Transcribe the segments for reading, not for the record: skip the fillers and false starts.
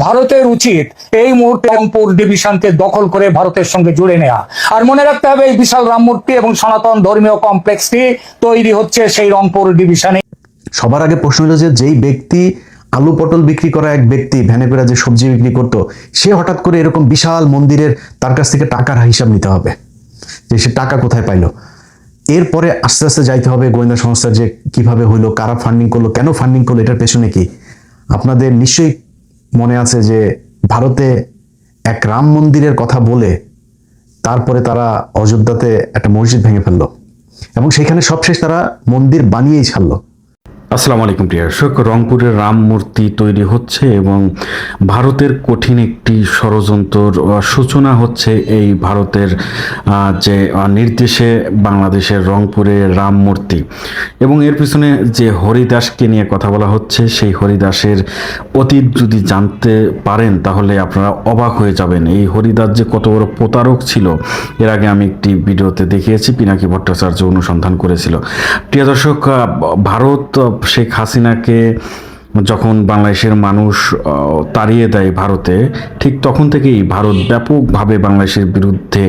ভারতের উচিত এই মুহূর্তে রংপুর ডিভিশনকে দখল করে ভারতের সঙ্গে জুড়ে নেওয়া। আর মনে রাখতে হবে, এই বিশাল রাম মূর্তি এবং সনাতন ধর্মীয় কমপ্লেক্সটি তৈরি হচ্ছে সেই রংপুর ডিভিশনে। সবার আগে প্রশ্ন হলো যে যেই ব্যক্তি আলু পটল বিক্রি করা এক ব্যক্তি ভ্যানে করে যে সবজি বিক্রি করতো, সে হঠাৎ করে এরকম বিশাল মন্দিরের তার কাছ থেকে টাকার হিসাব নিতে হবে যে সে টাকা কোথায় পাইলো। এরপরে আস্তে আস্তে যাইতে হবে গোয়েন্দা সংস্থা যে কিভাবে হইলো, কারা ফান্ডিং করলো, কেন ফান্ডিং করলো, এটার পেছনে কি। আপনাদের নিশ্চয়ই মনে আছে যে ভারতে এক রাম মন্দিরের কথা বলে তারপরে তারা অযোধ্যাতে একটা মসজিদ ভেঙে ফেললো এবং সেখানে সবশেষ তারা মন্দির বানিয়েই ছাড়লো। আসসালামু আলাইকুম প্রিয় দর্শক, রংপুরের রাম মূর্তি তৈরি হচ্ছে এবং ভারতের কঠিন একটি ষড়যন্ত্র সূচনা হচ্ছে এই ভারতের যে নির্দেশে বাংলাদেশের রংপুরে রাম মূর্তি। এবং এর পিছনে যে হরিদাসকে নিয়ে কথা বলা হচ্ছে, সেই হরিদাসের অতীত যদি জানতে পারেন তাহলে আপনারা অবাক হয়ে যাবেন। এই হরিদাস যে কত বড় প্রতারক ছিল এর আগে আমি একটি ভিডিওতে দেখিয়েছি, পিনাকি ভট্টাচার্য অনুসন্ধান করেছিল। প্রিয় দর্শক, ভারত শেখ হাসিনাকে যখন বাংলাদেশের মানুষ তাড়িয়ে দেয় ভারতে, ঠিক তখন থেকেই ভারত ব্যাপকভাবে বাংলাদেশের বিরুদ্ধে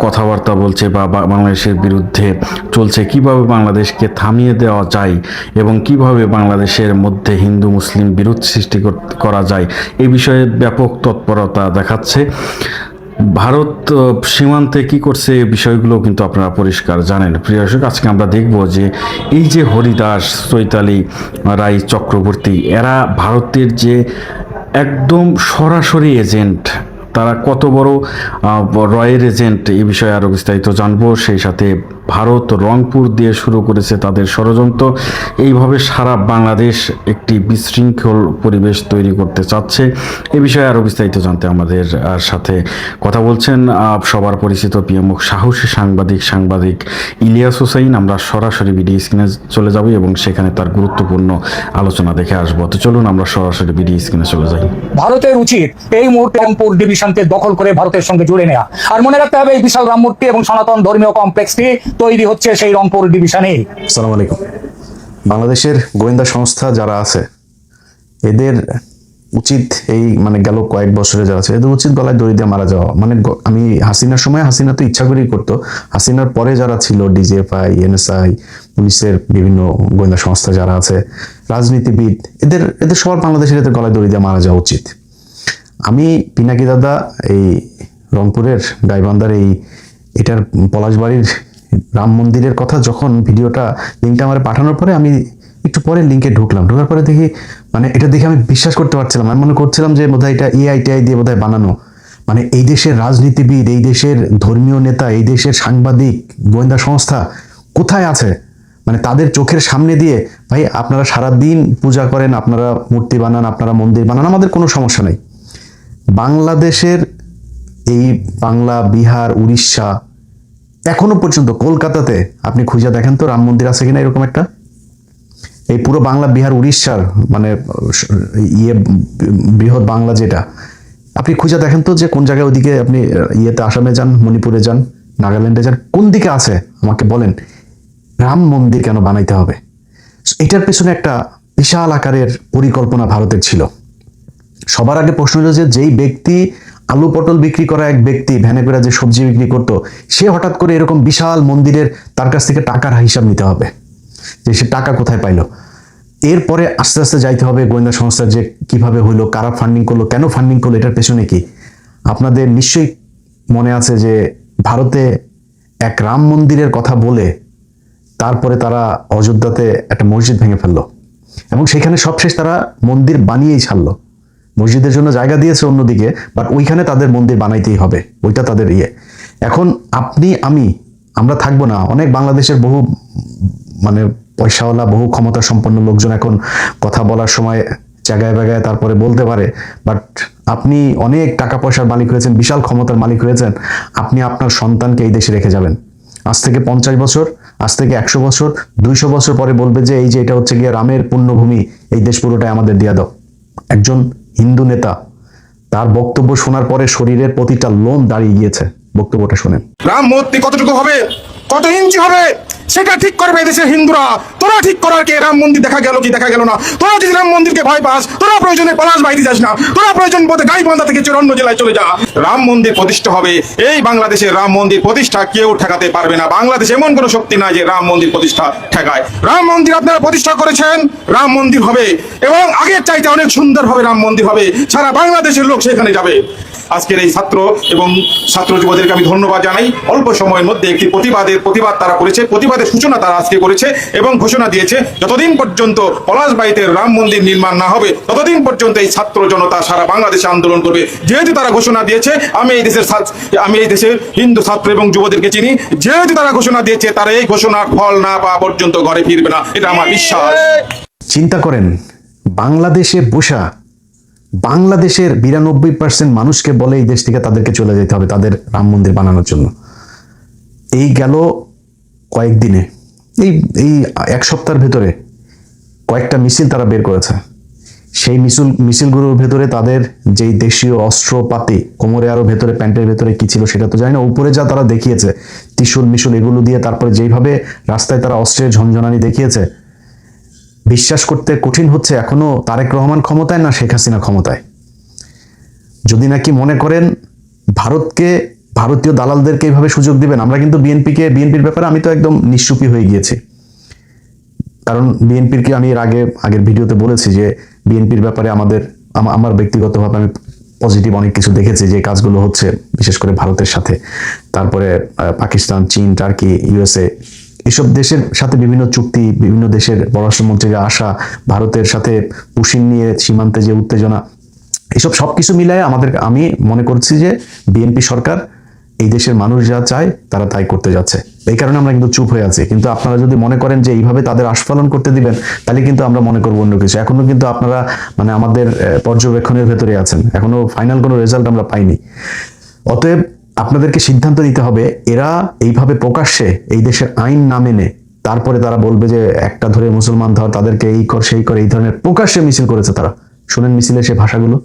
কথাবার্তা বলছে বা বাংলাদেশের বিরুদ্ধে চলছে, কিভাবে বাংলাদেশকে থামিয়ে দেওয়া যায় এবং কিভাবে বাংলাদেশের মধ্যে হিন্দু মুসলিম বিরোধ সৃষ্টি করা যায় এই বিষয়ে ব্যাপক তৎপরতা দেখাচ্ছে। ভারত সীমান্তে কি করছে এই বিষয়গুলো কিন্তু আপনারা পরিষ্কার জানেন। প্রিয় দর্শক, আজকে আমরা দেখব যে এই যে হরিদাস, চৈতালি রায় চক্রবর্তী, এরা ভারতের যে একদম সরাসরি এজেন্ট, তারা কত বড় রয়ের এজেন্ট এই বিষয়ে আরও বিস্তারিত জানবো। সেই সাথে ভারত রংপুর দিয়ে শুরু করেছে তাদের ষড়যন্ত্র, এইভাবে সারা বাংলাদেশ একটি বিশৃঙ্খল পরিবেশ তৈরি করতে চাচ্ছে। এই বিষয়ে আরও বিস্তারিত জানতে আমাদের সাথে কথা বলছেন সবার পরিচিত পিএমও সাহসী সাংবাদিক ইলিয়াস হোসাইন। আমরা সরাসরি ভিডিও স্ক্রিনে চলে যাব এবং সেখানে তার গুরুত্বপূর্ণ আলোচনা দেখে আসবো। তো চলুন আমরা সরাসরি ভিডিও স্ক্রিনে চলে যাই। ভারতের উচিত এই মুহূর্তে রংপুর ডিভিশনকে দখল করে ভারতের সঙ্গে জুড়ে নেওয়া। আর মনে রাখতে হবে, এই বিশাল রাম মূর্তি এবং সনাতন ধর্মীয় কমপ্লেক্সটি তৈরি হচ্ছে সেই রংপুর ডিভিশনে। আসসালামু আলাইকুম। বাংলাদেশের গোয়েন্দা সংস্থা যারা আছে এদের উচিত এই গেল কয়েক বছরে যারা আছে এদের উচিত গলায় দড়ি দিয়ে মারা যাওয়া। আমি হাসিনার সময়, হাসিনা তো ইচ্ছা করেই করতো, হাসিনার পরে যারা ছিল ডিজিএফআই, এনএসআই, পুলিশের বিভিন্ন গোয়েন্দা সংস্থা যারা আছে, রাজনীতিবিদ, এদের সবার বাংলাদেশের এদের গলায় দড়ি দিয়ে মারা যাওয়া উচিত। আমি পিনাকি দাদা এই রংপুরের গাইবান্ধার এটার পলাশবাড়ির রাম মন্দিরের কথা যখন ভিডিওটা লিঙ্কটা আমার পাঠানোর পরে আমি একটু পরে লিঙ্কে ঢোকার পরে দেখি এটা দেখে আমি বিশ্বাস করতে পারছিলাম। আমি মনে করছিলাম যে বোধহয় এটা এআই দিয়ে বোধহয় বানানো। এই দেশের রাজনীতিবিদ, এই দেশের ধর্মীয় নেতা, এই দেশের সাংবাদিক, গোয়েন্দা সংস্থা কোথায় আছে? তাদের চোখের সামনে দিয়ে, ভাই আপনারা সারাদিন পূজা করেন, আপনারা মূর্তি বানান, আপনারা মন্দির বানান, আমাদের কোনো সমস্যা নেই। বাংলাদেশের এই বাংলা, বিহার, উড়িষ্যা, এখনো পর্যন্ত কলকাতাতে আপনি খুঁজে দেখেন তো রাম মন্দির আছে কিনা এরকম একটা। এই পুরো বাংলা, বিহার, উড়িষ্যার বৃহৎ বাংলা যেটা, আপনি খুঁজে দেখেন তো যে কোন জায়গায় ওদিকে আপনি আসামে যান, মণিপুরে যান, নাগাল্যান্ডে যান, কোন দিকে আছে আমাকে বলেন। রাম মন্দির কেন বানাইতে হবে? এটার পেছনে একটা বিশাল আকারের পরিকল্পনা ভারতের ছিল। সবার আগে প্রশ্ন হলো যে যেই ব্যক্তি আলু পটল বিক্রি করা এক ব্যক্তি ভ্যানে করে যে সবজি বিক্রি করতো, সে হঠাৎ করে এরকম বিশাল মন্দিরের তার কাছ থেকে টাকার হিসাব নিতে হবে যে সে টাকা কোথায় পাইলো। এরপরে আস্তে আস্তে যাইতে হবে গোয়েন্দা সংস্থা যে কিভাবে হইলো, কারা ফান্ডিং করলো, কেন ফান্ডিং করলো, এটার পেছনে কি। আপনাদের নিশ্চয়ই মনে আছে যে ভারতে এক রাম মন্দিরের কথা বলে তারপরে তারা অযোধ্যাতে একটা মসজিদ ভেঙে ফেললো এবং সেখানে সবশেষ তারা মন্দির বানিয়েই ছাড়লো। মসজিদের জন্য জায়গা দিয়েছে অন্যদিকে, বাট ওইখানে তাদের মন্দির বানাইতেই হবে, ওইটা তাদের এখন আপনি আমরা থাকবো না। অনেক বাংলাদেশের বহু পয়সাওয়ালা, বহু ক্ষমতা সম্পন্ন লোকজন এখন কথা বলার সময় জায়গায় জায়গায় তারপরে বলতে পারে, বাট আপনি অনেক টাকা পয়সার মালিক হয়েছেন, বিশাল ক্ষমতার মালিক হয়েছেন, আপনি আপনার সন্তানকে এই দেশে রেখে যাবেন। আজ থেকে 50 বছর, আজ থেকে 100 বছর, 200 বছর পরে বলবে যে এই যে এটা হচ্ছে গিয়ে রামের পুণ্যভূমি, এই দেশ পুরোটাই আমাদের দিয়া দাও। একজন হিন্দু নেতা, তার বক্তব্য শোনার পরে শরীরের প্রতিটা লোম দাঁড়িয়ে গিয়েছে। বক্তব্যটা শোনেন। রাম মূর্তি কতটুকু হবে, কত ইঞ্চি হবে, সেটা ঠিক করবে এদেশের হিন্দুরা। তোরা ঠিক করার কে? রাম মন্দির দেখা গেল কি দেখা গেল না? তোরা যদি রাম মন্দিরকে ভয় পাস, তোরা প্রয়োজনে পলাশ বাইরে যাস না, তোরা প্রয়োজন বোধে গাইবান্ধা থেকে অন্য জেলায় চলে যা। রাম মন্দির প্রতিষ্ঠা হবে, এই বাংলাদেশের রাম মন্দির প্রতিষ্ঠা কেউ ঠেকাতে পারবে না। বাংলাদেশ এমন কোনো শক্তি নাই যে রাম মন্দির প্রতিষ্ঠা ঠেকায়। রাম মন্দির আপনারা প্রতিষ্ঠা করেছেন, রাম মন্দির হবে এবং আগের চাইতে অনেক সুন্দরভাবে রাম মন্দির হবে, সারা বাংলাদেশের লোক সেখানে যাবে। আজকের এই ছাত্র এবং ছাত্র যুবদেরকে আমি ধন্যবাদ জানাই। অল্প সময়ের মধ্যে একটি প্রতিবাদ তারা করেছে, প্রতিবাদের সূচনা তারা আজকে করেছে এবং ঘোষণা দিয়েছে যতদিন পর্যন্ত পলাশবাড়ীতে রাম মন্দির নির্মাণ না হবে ততদিন পর্যন্ত এই ছাত্র জনতা সারা বাংলাদেশে আন্দোলন করবে। যেহেতু তারা ঘোষণা দিয়েছে, আমি এই দেশের হিন্দু ছাত্র এবং যুবদেরকে চিনি, যেহেতু তারা ঘোষণা দিয়েছে, তারা এই ঘোষণার ফল না পাওয়া পর্যন্ত ঘরে ফিরবে না, এটা আমার বিশ্বাস। চিন্তা করেন, বাংলাদেশে বসা বাংলাদেশের 92% মানুষকে বলে এই দেশ থেকে তাদেরকে চলে যেতে হবে তাদের রাম মন্দির বানানোর জন্য। এই গেল কয়েকদিনে, এই এক সপ্তাহের ভেতরে কয়েকটা মিছিল তারা বের করেছে। সেই মিছিলগুলোর ভেতরে তাদের যেই দেশীয় অস্ত্রপাতি, কোমরে আরো ভেতরে প্যান্টের ভেতরে কি ছিল সেটা তো জানি না, উপরে যা তারা দেখিয়েছে ত্রিশূল মিশুল এগুলো দিয়ে, তারপরে যেইভাবে রাস্তায় তারা অস্ত্রের ঝনঝনানি দেখিয়েছে, বিশ্বাস করতে কঠিন হচ্ছে এখনো তারেক রহমান ক্ষমতায় না শেখ হাসিনা ক্ষমতায়। যদি নাকি মনে করেন ভারতীয় দালালদেরকে এইভাবে সুযোগ দিবেন, আমরা কিন্তু বিএনপির ব্যাপারে আমি তো একদম নিশ্চুপি হয়ে গিয়েছি। কারণ বিএনপিকে আমি আগের ভিডিওতে বলেছি যে বিএনপির ব্যাপারে আমার ব্যক্তিগতভাবে আমি পজিটিভ অনেক কিছু দেখেছি, যে কাজগুলো হচ্ছে বিশেষ করে ভারতের সাথে, তারপরে পাকিস্তান, চীন, টার্কি, ইউএসএ, এসব দেশের সাথে বিভিন্ন চুক্তি, বিভিন্ন দেশের পররাষ্ট্রমন্ত্রীরা আসা, ভারতের সাথে পুশিন নিয়ে সীমান্তে যে উত্তেজনা, এসব সবকিছু মিলায় আমি মনে করছি যে বিএনপি সরকার এই দেশের মানুষ যা চায় তারা তাই করতে যাচ্ছে। এই কারণে আমরা কিন্তু চুপ হয়ে আছি। কিন্তু আপনারা যদি মনে করেন যে এইভাবে তাদের আস্ফালন করতে দিবেন, তাহলে কিন্তু আমরা মনে করবো অন্য কিছু। এখনো কিন্তু আপনারা আমাদের পর্যবেক্ষণের ভেতরে আছেন, এখনো ফাইনাল কোনো রেজাল্ট আমরা পাইনি। অতএব আপনাদেরকে সিদ্ধান্ত নিতে হবে, এরা এইভাবে প্রকাশ্যে এই দেশের আইন না মেনে তারপরে তারা বলবে যে একটা ধরে মুসলমান ধর, তাদেরকে এই কর সেই করে, এই ধরনের প্রকাশ্যে মিছিল করেছে তারা। শুনেন মিছিলের সে ভাষাগুলো।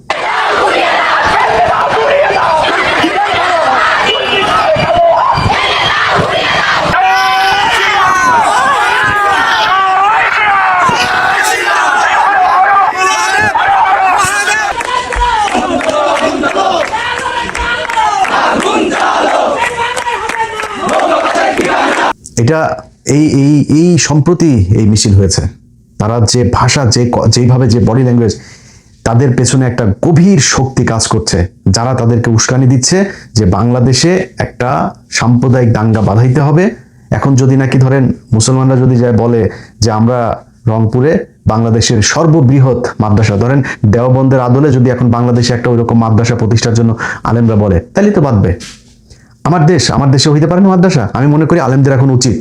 এটা এই সম্প্রতি এই মিছিল হয়েছে। তারা যে ভাষা, যেইভাবে যে বডি ল্যাঙ্গুয়েজ, তাদের পেছনে একটা গভীর শক্তি কাজ করছে, যারা তাদেরকে উস্কানি দিচ্ছে যে বাংলাদেশে একটা সাম্প্রদায়িক দাঙ্গা বাঁধাইতে হবে। এখন যদি নাকি ধরেন মুসলমানরা যদি যায় বলে যে আমরা রংপুরে বাংলাদেশের সর্ববৃহৎ মাদ্রাসা, ধরেন দেওবন্দের আদলে যদি এখন বাংলাদেশে একটা ওইরকম মাদ্রাসা প্রতিষ্ঠার জন্য আলেমরা বলে, তাহলে তো বাঁধবে। আমার দেশে হইতে পারে না মাদ্রাসা। আমি মনে করি আলেমদের এখন উচিত,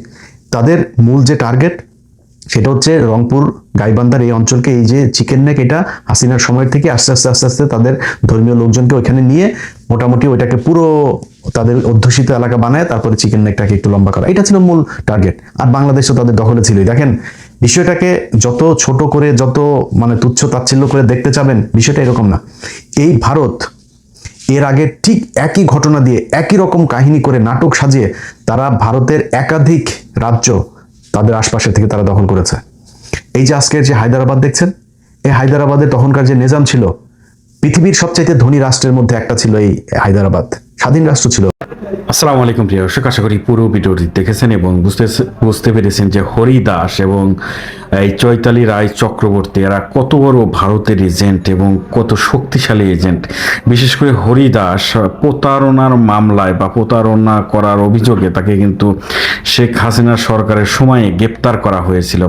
তাদের মূল যে টার্গেট সেটা হচ্ছে রংপুর গাইবান্ধার এই অঞ্চলকে, এই যে চিকেন নেক, এটা হাসিনার সময় থেকে আস্তে আস্তে তাদের ধর্মীয় লোকজনকে ওইখানে নিয়ে মোটামুটি ওইটাকে পুরো তাদের অধ্যুষিত এলাকা বানায়, তারপরে চিকেন নেকটাকে একটু লম্বা করা, এটা ছিল মূল টার্গেট। আর বাংলাদেশও তাদের দখলে ছিল। দেখেন, বিষয়টাকে যত ছোট করে, যত তুচ্ছ তাচ্ছিল্য করে দেখতে চাবেন, বিষয়টা এরকম না। এই ভারত এর আগে ঠিক একই ঘটনা দিয়ে, একই রকম কাহিনী করে, নাটক সাজিয়ে তারা ভারতের একাধিক রাজ্য তাদের আশপাশে থেকে তারা দখল করেছে। এই যে আজকের যে হায়দ্রাবাদ দেখছেন, এই হায়দ্রাবাদের তখনকার যে নিজাম ছিল, পৃথিবীর সবচাইতে ধনী রাষ্ট্রের মধ্যে একটা ছিল এই হায়দ্রাবাদ, স্বাধীন রাষ্ট্র ছিল। আসসালামু আলাইকুম প্রিয় দর্শক, আশা করি পুরো ভিডিওটি দেখেছেন এবং বুঝতে পেরেছেন যে হরিদাস এবং এই চৈতালি রায় চক্রবর্তী এরা কত বড় ভারতের এজেন্ট এবং কত শক্তিশালী এজেন্ট। বিশেষ করে হরিদাস প্রতারণার মামলায় বা প্রতারণা করার অভিযোগে তাকে কিন্তু শেখ হাসিনা সরকারের সময়ে গ্রেপ্তার করা হয়েছিল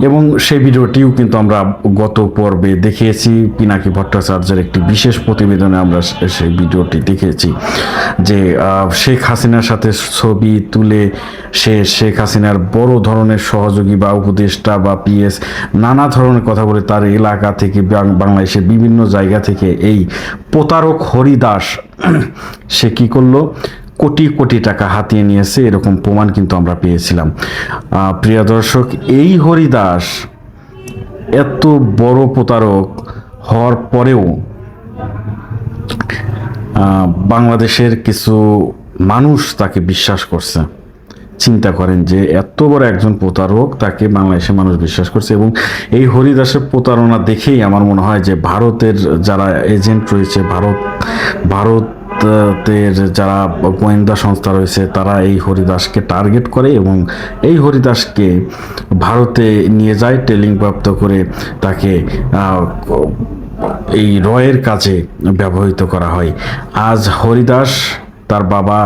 এবং সেই ভিডিওটিও কিন্তু আমরা গত পর্বে দেখিয়েছি। পিনাকি ভট্টাচার্যের একটি বিশেষ প্রতিবেদনে আমরা সেই ভিডিওটি দেখেছি যে শেখ হাসিনার সাথে ছবি তুলে শেখ হাসিনার বড় ধরনের সহযোগী বা উপদেষ্টা বা পিএস নানা ধরনের কথা বলে তার এলাকা থেকে বাংলাদেশের বিভিন্ন জায়গা থেকে এই প্রতারক হরিদাস সে কি করলো, কোটি কোটি টাকা হাতিয়ে নিয়েছে, এরকম প্রমাণ কিন্তু আমরা পেয়েছিলাম। প্রিয় দর্শক, এই হরিদাস এত বড় প্রতারক হওয়ার পরেও বাংলাদেশের কিছু মানুষ তাকে বিশ্বাস করছে চিন্তা করেন যে এত বড় একজন প্রতারক, তাকে বাংলাদেশের মানুষ বিশ্বাস করছে। এবং এই হরিদাসের প্রতারণা দেখেই আমার মনে হয় যে ভারতের যারা এজেন্ট রয়েছে, ভারতের যারা গোয়েন্দা সংস্থা রয়েছে, তারা এই হরিদাসকে টার্গেট করে এবং এই হরিদাসকে ভারতে নিয়ে যায়, ট্রেনিং প্রাপ্ত করে তাকে এই রয়ের কাজে ব্যবহৃত করা হয়। আজ হরিদাস, তার বাবা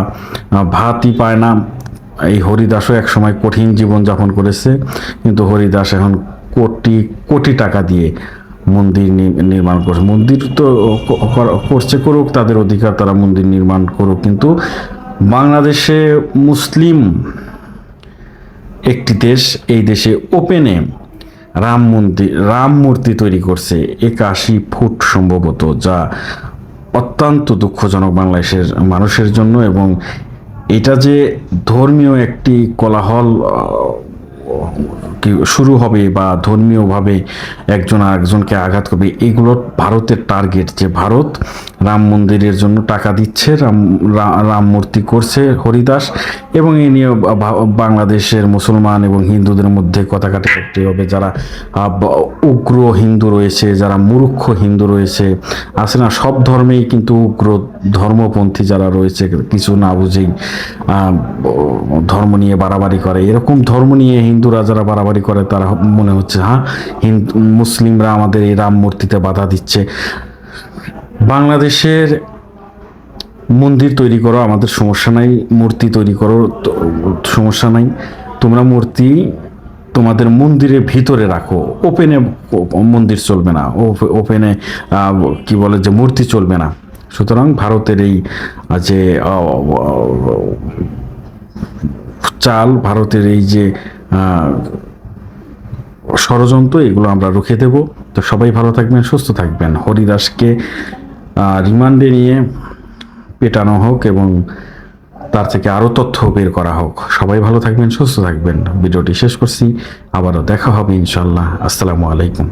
ভাতই পায় না। এই হরিদাসও একসময় কঠিন জীবনযাপন করেছে, কিন্তু হরিদাস এখন কোটি কোটি টাকা দিয়ে মন্দির নির্মাণ করছে। মন্দির তো করছে, করুক, তাদের অধিকার, তারা মন্দির নির্মাণ করুক, কিন্তু বাংলাদেশে মুসলিম একটি দেশ, এই দেশে ওপেনে রাম মূর্তি তৈরি করছে 81 ফুট সম্ভবত, যা অত্যন্ত দুঃখজনক বাংলাদেশের মানুষের জন্য। এবং এটা যে ধর্মীয় একটি কোলাহল শুরু হবে বা ধর্মীয়ভাবে একজন আরেকজনকে আঘাত করবে, এগুলো ভারতের টার্গেট, যে ভারত রাম মন্দিরের জন্য টাকা দিচ্ছে, রাম মূর্তি করছে হরিদাস, এবং এই নিয়ে বাংলাদেশের মুসলমান এবং হিন্দুদের মধ্যে কথা কাটাকাটি হবে। যারা উগ্র হিন্দু রয়েছে, যারা মূর্খ হিন্দু রয়েছে, আছে না, সব ধর্মেই কিন্তু উগ্র ধর্মপন্থী যারা রয়েছে, কিছু না বুঝেই ধর্ম নিয়ে বাড়াবাড়ি করে। এরকম ধর্ম নিয়ে হিন্দুরা যারা বাড়াবাড়ি করে, তারা মনে হচ্ছে মুসলিমরা আমাদের এই রাম মূর্তিতে বাধা দিচ্ছে। বাংলাদেশের মন্দির তৈরি করো, আমাদের সমস্যা নাই, মূর্তি তৈরি করো, সমস্যা নাই, তোমরা মূর্তি তোমাদের মন্দিরের ভিতরে রাখো, ওপেনে মন্দির চলবে না, ওপেনে কি বলে যে মূর্তি চলবে না। সুতরাং ভারতের এই যে চাল, ভারতের এই যে ষড়যন্ত্র, এগুলো আমরা রুখে দেব। তো সবাই ভালো থাকবেন, সুস্থ থাকবেন। হরিদাসকে রিমান্ডে নিয়ে পেটানো হোক এবং তার থেকে আরও তথ্য বের করা হোক। সবাই ভালো থাকবেন, সুস্থ থাকবেন। ভিডিওটি শেষ করছি, আবারও দেখা হবে ইনশাল্লাহ। আসসালামু আলাইকুম।